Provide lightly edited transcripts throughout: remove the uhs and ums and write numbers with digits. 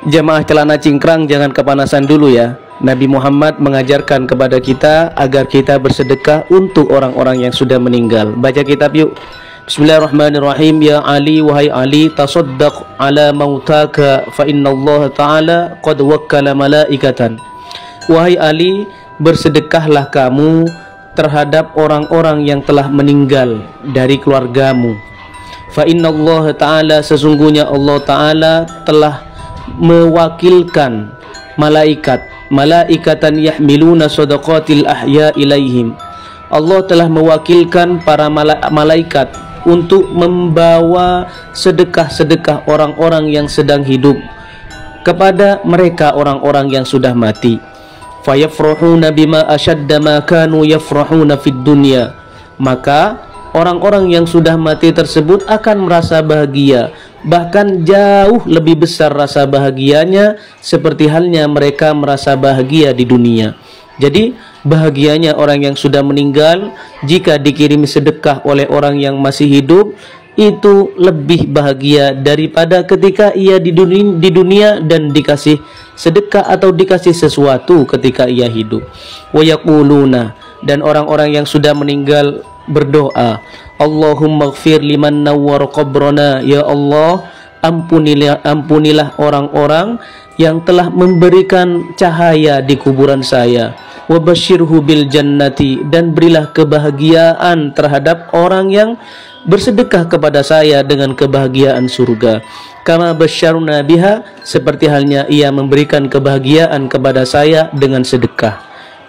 Jamaah celana cingkrang, jangan kepanasan dulu ya. Nabi Muhammad mengajarkan kepada kita agar kita bersedekah untuk orang-orang yang sudah meninggal. Baca kitab yuk. Bismillahirrahmanirrahim. Ya Ali, wahai Ali, tasaddaq ala mautaka fa innallaha ta'ala qad wakkala malaikatan. Wahai Ali, bersedekahlah kamu terhadap orang-orang yang telah meninggal dari keluargamu. Fa innallaha ta'ala, sesungguhnya Allah Ta'ala telah mewakilkan malaikatan yahmiluna sadaqatil ahya ilaihim. Allah telah mewakilkan para malaikat untuk membawa sedekah-sedekah orang-orang yang sedang hidup kepada mereka orang-orang yang sudah mati. Fayafrahuna bima ashadda ma kanu yafrahuna fid dunya. Maka orang-orang yang sudah mati tersebut akan merasa bahagia, bahkan jauh lebih besar rasa bahagianya seperti halnya mereka merasa bahagia di dunia. Jadi bahagianya orang yang sudah meninggal jika dikirimi sedekah oleh orang yang masih hidup itu lebih bahagia daripada ketika ia di dunia dan dikasih sedekah atau dikasih sesuatu ketika ia hidup. Wa yaquluna, dan orang-orang yang sudah meninggal berdoa, Allahumma ighfir liman nawwar qabrana, ya Allah, ampunilah orang-orang yang telah memberikan cahaya di kuburan saya. Wa basyirhu bil jannati, dan berilah kebahagiaan terhadap orang yang bersedekah kepada saya dengan kebahagiaan surga. Kama basyarna biha, seperti halnya ia memberikan kebahagiaan kepada saya dengan sedekah.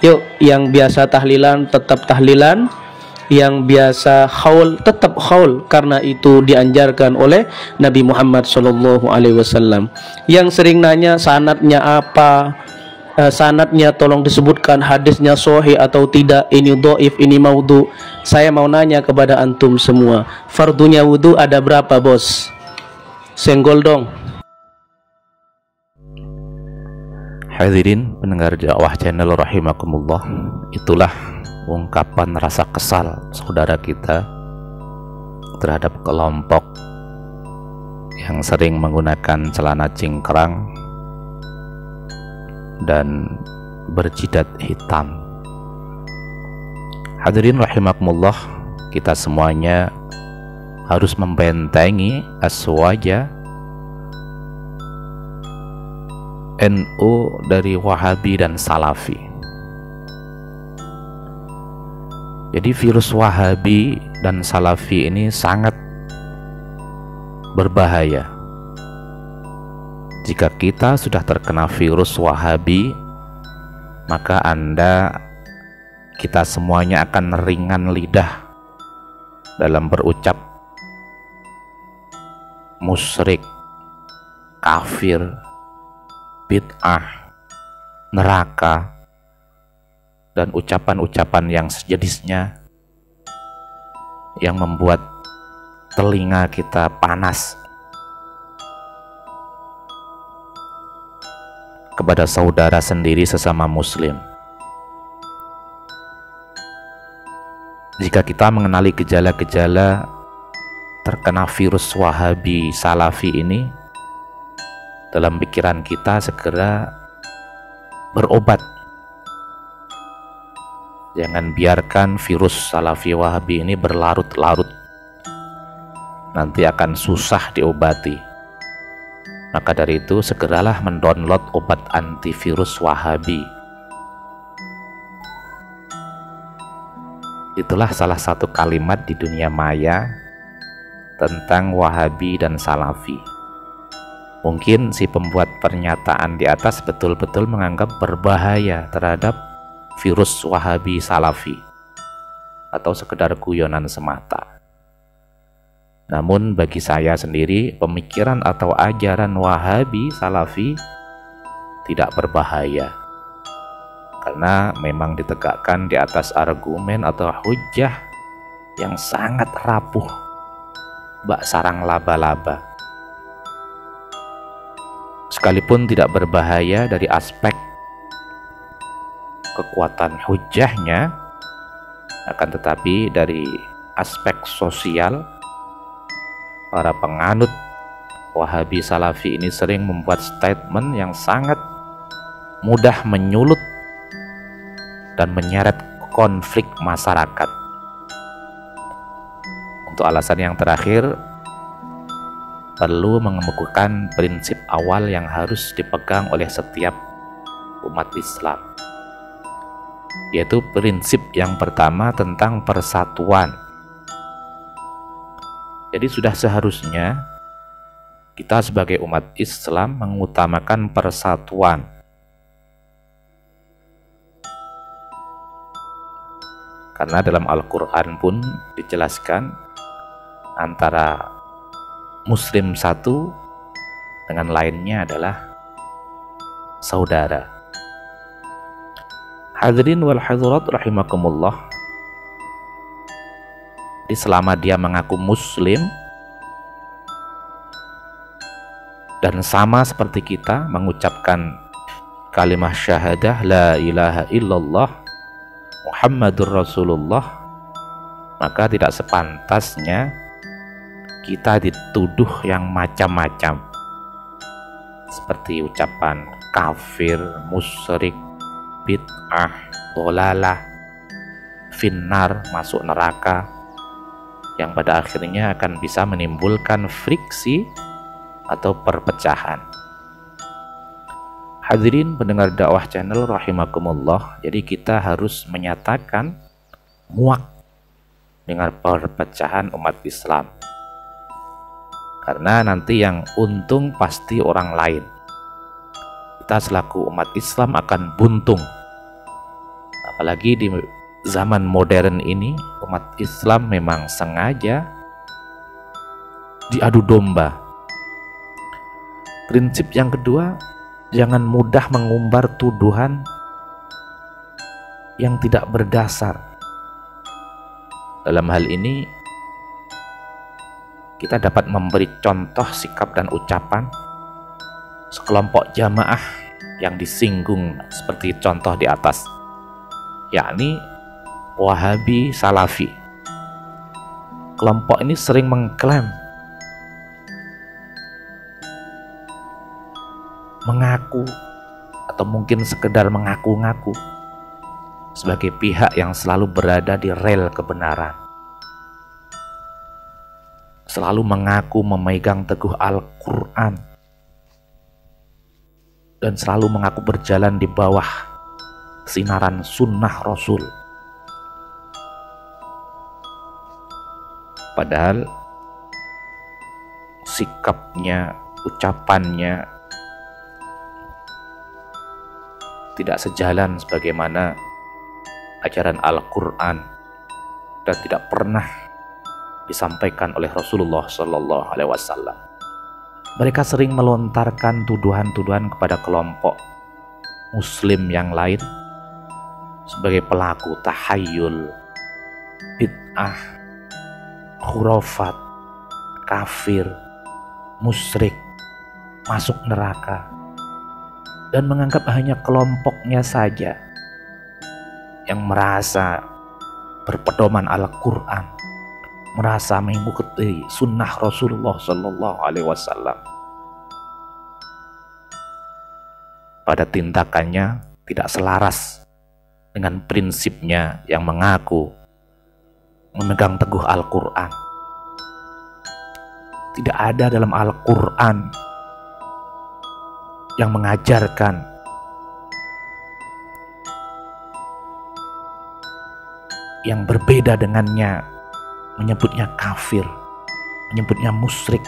Yuk, yang biasa tahlilan tetap tahlilan, yang biasa haul tetap haul, karena itu dianjarkan oleh Nabi Muhammad SAW. Yang sering nanya sanadnya apa, sanadnya tolong disebutkan, hadisnya sahih atau tidak, ini dhaif, ini maudhu. Saya mau nanya kepada antum semua, fardunya wudu ada berapa bos? Senggol dong. Hadirin pendengar dakwah channel rahimakumullah, itulah ungkapan rasa kesal saudara kita terhadap kelompok yang sering menggunakan celana cingkrang dan berjidat hitam. Hadirin rahimakumullah, kita semuanya harus membentengi aswaja NU dari Wahabi dan Salafi. Jadi virus Wahabi dan Salafi ini sangat berbahaya. Jika kita sudah terkena virus Wahabi, maka kita semuanya akan ringan lidah dalam berucap musyrik, kafir, bid'ah, neraka, dan ucapan-ucapan yang sejenisnya yang membuat telinga kita panas kepada saudara sendiri sesama muslim. Jika kita mengenali gejala-gejala terkena virus Wahabi Salafi ini, dalam pikiran kita segera berobat. Jangan biarkan virus Salafi Wahabi ini berlarut-larut, nanti akan susah diobati. Maka dari itu segeralah mendownload obat antivirus Wahabi. Itulah salah satu kalimat di dunia maya tentang Wahabi dan Salafi. Mungkin si pembuat pernyataan di atas betul-betul menganggap berbahaya terhadap virus Wahabi Salafi atau sekedar guyonan semata. Namun bagi saya sendiri, pemikiran atau ajaran Wahabi Salafi tidak berbahaya, karena memang ditegakkan di atas argumen atau hujjah yang sangat rapuh, bak sarang laba-laba. Sekalipun tidak berbahaya dari aspek kekuatan hujjahnya, akan tetapi dari aspek sosial, para penganut Wahabi Salafi ini sering membuat statement yang sangat mudah menyulut dan menyeret konflik masyarakat. Untuk alasan yang terakhir, perlu mengemukakan prinsip awal yang harus dipegang oleh setiap umat Islam, yaitu prinsip yang pertama tentang persatuan. Jadi sudah seharusnya kita sebagai umat Islam mengutamakan persatuan. Karena dalam Al-Quran pun dijelaskan antara Muslim satu dengan lainnya adalah saudara. Hadirin wal hadirat rahimakumullah. Jadi selama dia mengaku Muslim dan sama seperti kita mengucapkan kalimat syahadah la ilaha illallah Muhammadur Rasulullah, maka tidak sepantasnya kita dituduh yang macam-macam, seperti ucapan kafir, musyrik, bid'ah, dolalah, finnar, masuk neraka, yang pada akhirnya akan bisa menimbulkan friksi atau perpecahan. Hadirin pendengar dakwah channel rahimakumullah, jadi kita harus menyatakan muak dengan perpecahan umat Islam, karena nanti yang untung pasti orang lain. Kita selaku umat Islam akan buntung. Apalagi di zaman modern ini, umat Islam memang sengaja diadu domba. Prinsip yang kedua, jangan mudah mengumbar tuduhan yang tidak berdasar. Dalam hal ini, kita dapat memberi contoh sikap dan ucapan sekelompok jamaah yang disinggung seperti contoh di atas, yakni Wahabi Salafi. Kelompok ini sering mengklaim, mengaku, atau mungkin sekedar mengaku-ngaku sebagai pihak yang selalu berada di rel kebenaran, selalu mengaku memegang teguh Al-Quran, dan selalu mengaku berjalan di bawah sinaran sunnah Rasul. Padahal sikapnya, ucapannya tidak sejalan sebagaimana ajaran Al-Quran dan tidak pernah disampaikan oleh Rasulullah Sallallahu Alaihi Wasallam. Mereka sering melontarkan tuduhan-tuduhan kepada kelompok Muslim yang lain sebagai pelaku tahayul, bid'ah, khurafat, kafir, musyrik, masuk neraka, dan menganggap hanya kelompoknya saja yang merasa berpedoman Al-Quran, merasa mengikuti sunnah Rasulullah Sallallahu Alaihi Wasallam. Pada tindakannya tidak selaras dengan prinsipnya yang mengaku memegang teguh Al-Quran. Tidak ada dalam Al-Quran yang mengajarkan yang berbeda dengannya, menyebutnya kafir, menyebutnya musyrik.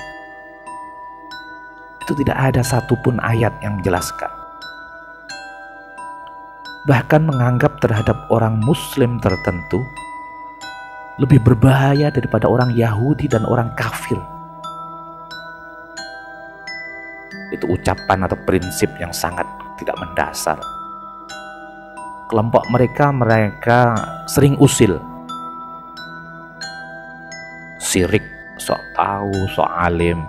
Itu tidak ada satupun ayat yang menjelaskan. Bahkan menganggap terhadap orang Muslim tertentu lebih berbahaya daripada orang Yahudi dan orang kafir. Itu ucapan atau prinsip yang sangat tidak mendasar. Kelompok mereka sering usil, sirik, sok tahu, sok alim,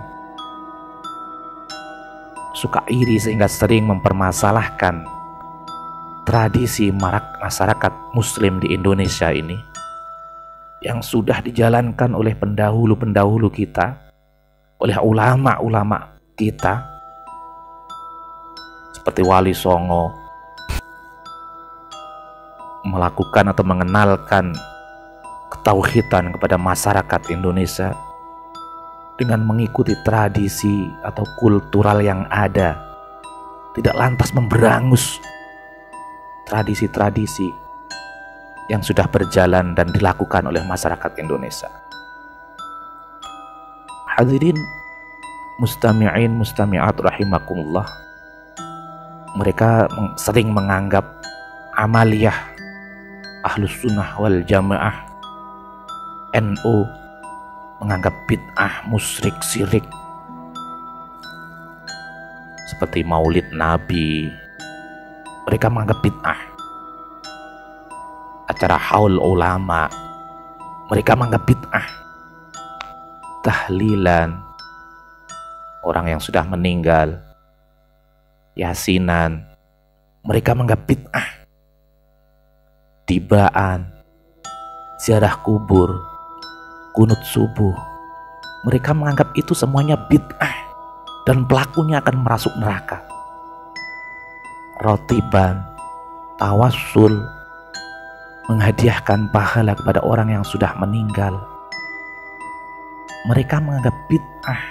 suka iri sehingga sering mempermasalahkan tradisi masyarakat Muslim di Indonesia ini yang sudah dijalankan oleh pendahulu-pendahulu kita oleh ulama-ulama kita seperti Wali Songo melakukan atau mengenalkan ketauhidan kepada masyarakat Indonesia dengan mengikuti tradisi atau kultural yang ada, tidak lantas memberangus tradisi-tradisi yang sudah berjalan dan dilakukan oleh masyarakat Indonesia. Hadirin mustami'in mustami'at rahimakumullah, mereka sering menganggap amaliyah Ahlus Sunnah wal Jamaah NU menganggap bid'ah, musyrik, syirik, seperti maulid Nabi. Mereka menganggap bid'ah. Acara haul ulama mereka menganggap bid'ah. Tahlilan orang yang sudah meninggal, yasinan, mereka menganggap bid'ah. Tibaan, ziarah kubur, kunut subuh, mereka menganggap itu semuanya bid'ah dan pelakunya akan masuk neraka. Rotiban, tawassul, menghadiahkan pahala kepada orang yang sudah meninggal, mereka menganggap bid'ah.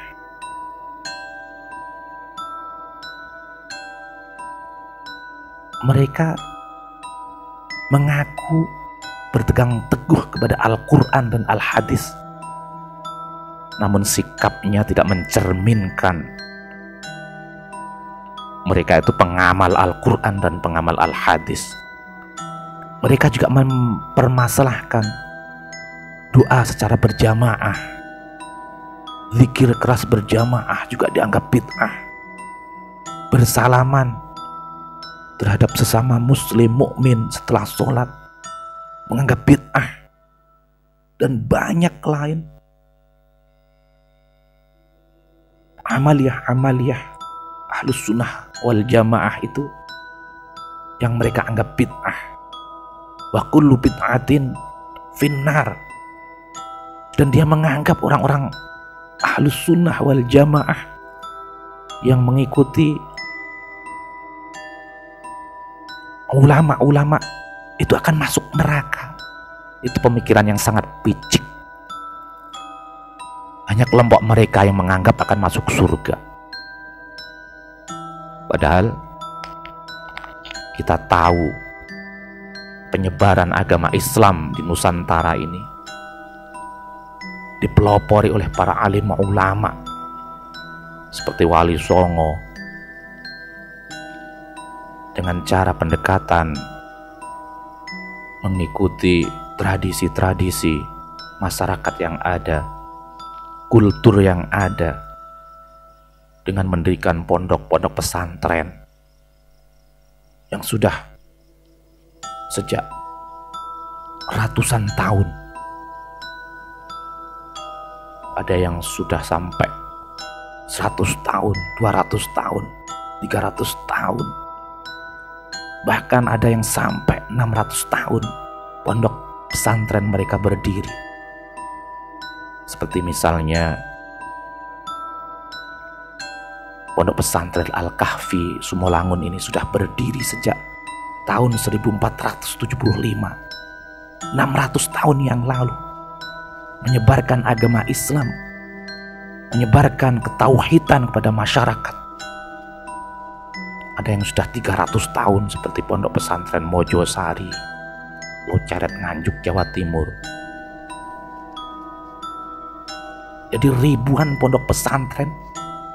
Mereka mengaku berpegang teguh kepada Al-Quran dan Al-Hadis, namun sikapnya tidak mencerminkan mereka itu pengamal Al-Quran dan pengamal Al-Hadis. Mereka juga mempermasalahkan doa secara berjamaah, zikir keras berjamaah juga dianggap bid'ah. Bersalaman terhadap sesama muslim mukmin setelah sholat menganggap bid'ah, dan banyak lain amaliyah Ahlus Sunnah wal Jamaah itu yang mereka anggap bid'ah. Wa kullu bid'atin finnar, dan dia menganggap orang-orang Ahlus Sunnah wal Jamaah yang mengikuti ulama-ulama itu akan masuk neraka. Itu pemikiran yang sangat picik. Hanya kelompok mereka yang menganggap akan masuk surga. Padahal kita tahu penyebaran agama Islam di Nusantara ini dipelopori oleh para alim ulama seperti Wali Songo dengan cara pendekatan mengikuti tradisi-tradisi masyarakat yang ada, kultur yang ada, dengan mendirikan pondok-pondok pesantren yang sudah sejak ratusan tahun. Ada yang sudah sampai 100 tahun, 200 tahun, 300 tahun. Bahkan ada yang sampai 600 tahun pondok pesantren mereka berdiri. Seperti misalnya pondok pesantren Al-Kahfi Sumolangun ini sudah berdiri sejak tahun 1475, 600 tahun yang lalu, menyebarkan agama Islam, menyebarkan ketauhidan kepada masyarakat. Ada yang sudah 300 tahun seperti pondok pesantren Mojosari, Loceret, Nganjuk, Jawa Timur. Jadi ribuan pondok pesantren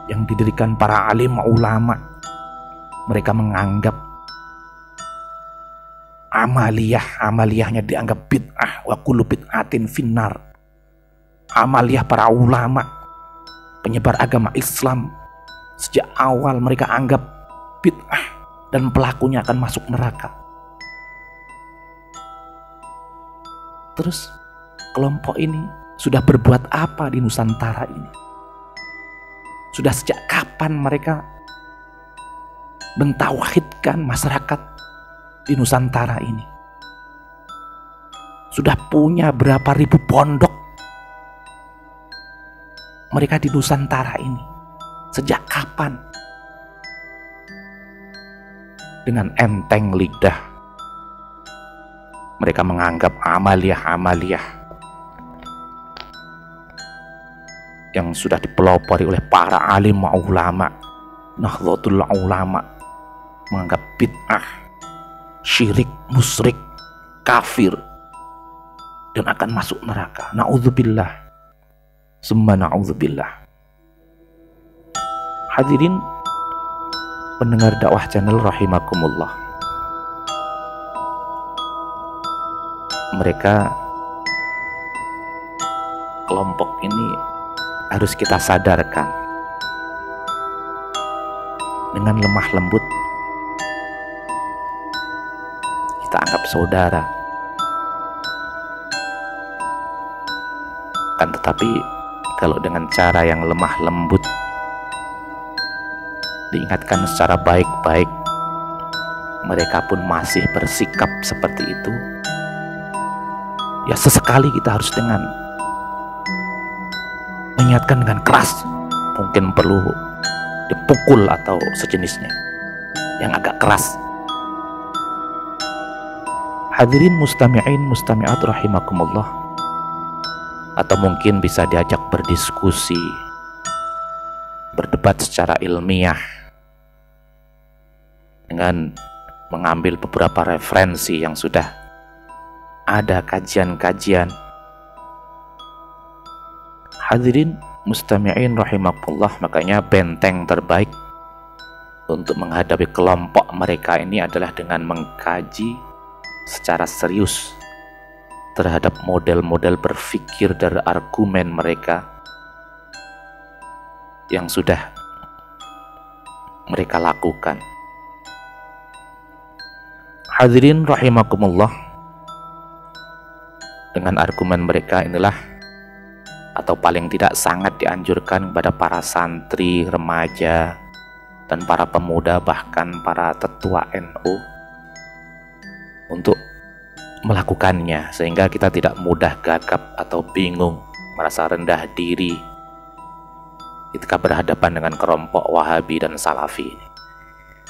yang didirikan para alim ulama, mereka menganggap amaliyahnya dianggap bid'ah. Wa kullu bid'atin finnar. Amaliyah para ulama penyebar agama Islam sejak awal mereka anggap bid'ah dan pelakunya akan masuk neraka. Terus kelompok ini sudah berbuat apa di Nusantara ini? Sudah sejak kapan mereka mentauhidkan masyarakat di Nusantara ini? Sudah punya berapa ribu pondok mereka di Nusantara ini? Sejak kapan? Dengan enteng lidah mereka menganggap amaliyah-amaliyah yang sudah dipelopori oleh para alim ulama, Nahdlatul Ulama, menganggap bid'ah, syirik, musyrik, kafir, dan akan masuk neraka. Na'udzubillah, summa na'udzubillah. Hadirin pendengar dakwah channel rahimakumullah, mereka, kelompok ini harus kita sadarkan dengan lemah lembut. Kita anggap saudara, kan tetapi kalau dengan cara yang lemah lembut, diingatkan secara baik-baik, mereka pun masih bersikap seperti itu, ya sesekali kita harus mengingatkan dengan keras. Mungkin perlu dipukul atau sejenisnya yang agak keras. Hadirin mustami'in mustami'at rahimakumullah, atau mungkin bisa diajak berdiskusi, berdebat secara ilmiah dengan mengambil beberapa referensi yang sudah ada kajian-kajian. Hadirin mustami'in rahimakumullah, makanya benteng terbaik untuk menghadapi kelompok mereka ini adalah dengan mengkaji secara serius terhadap model-model berpikir dari argumen mereka yang sudah mereka lakukan. Hadirin rahimakumullah, dengan argumen mereka inilah, atau paling tidak sangat dianjurkan kepada para santri, remaja, dan para pemuda, bahkan para tetua NU untuk melakukannya, sehingga kita tidak mudah gagap atau bingung, merasa rendah diri ketika berhadapan dengan kelompok Wahabi dan Salafi.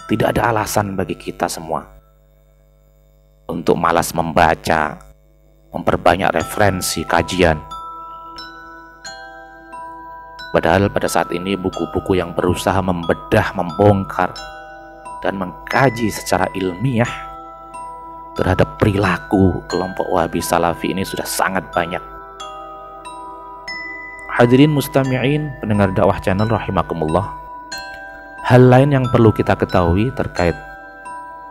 Tidak ada alasan bagi kita semua untuk malas membaca, memperbanyak referensi kajian. Padahal pada saat ini buku-buku yang berusaha membedah, membongkar, dan mengkaji secara ilmiah terhadap perilaku kelompok Wahabi Salafi ini sudah sangat banyak. Hadirin mustami'in pendengar dakwah channel rahimakumullah, hal lain yang perlu kita ketahui terkait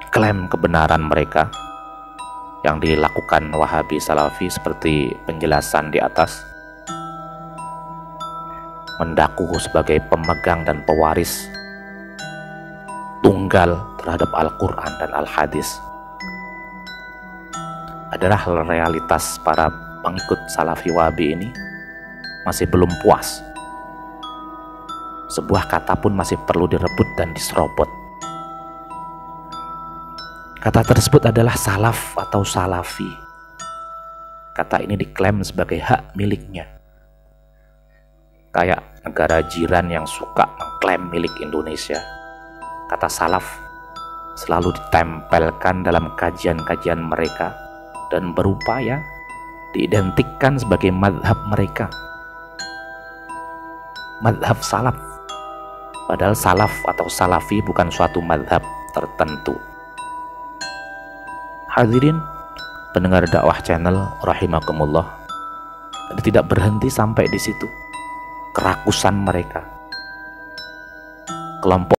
klaim kebenaran mereka yang dilakukan Wahabi Salafi seperti penjelasan di atas, mendaku sebagai pemegang dan pewaris tunggal terhadap Al-Quran dan Al-Hadis, adalah realitas para pengikut Salafi Wahabi ini masih belum puas. Sebuah kata pun masih perlu direbut dan diserobot. Kata tersebut adalah salaf atau salafi. Kata ini diklaim sebagai hak miliknya, kayak negara jiran yang suka mengklaim milik Indonesia. Kata salaf selalu ditempelkan dalam kajian-kajian mereka dan berupaya diidentikan sebagai madhab mereka, madhab salaf. Padahal salaf atau salafi bukan suatu madhab tertentu. Hadirin pendengar dakwah channel rahimakumullah, dan tidak berhenti sampai di situ kerakusan mereka. Kelompok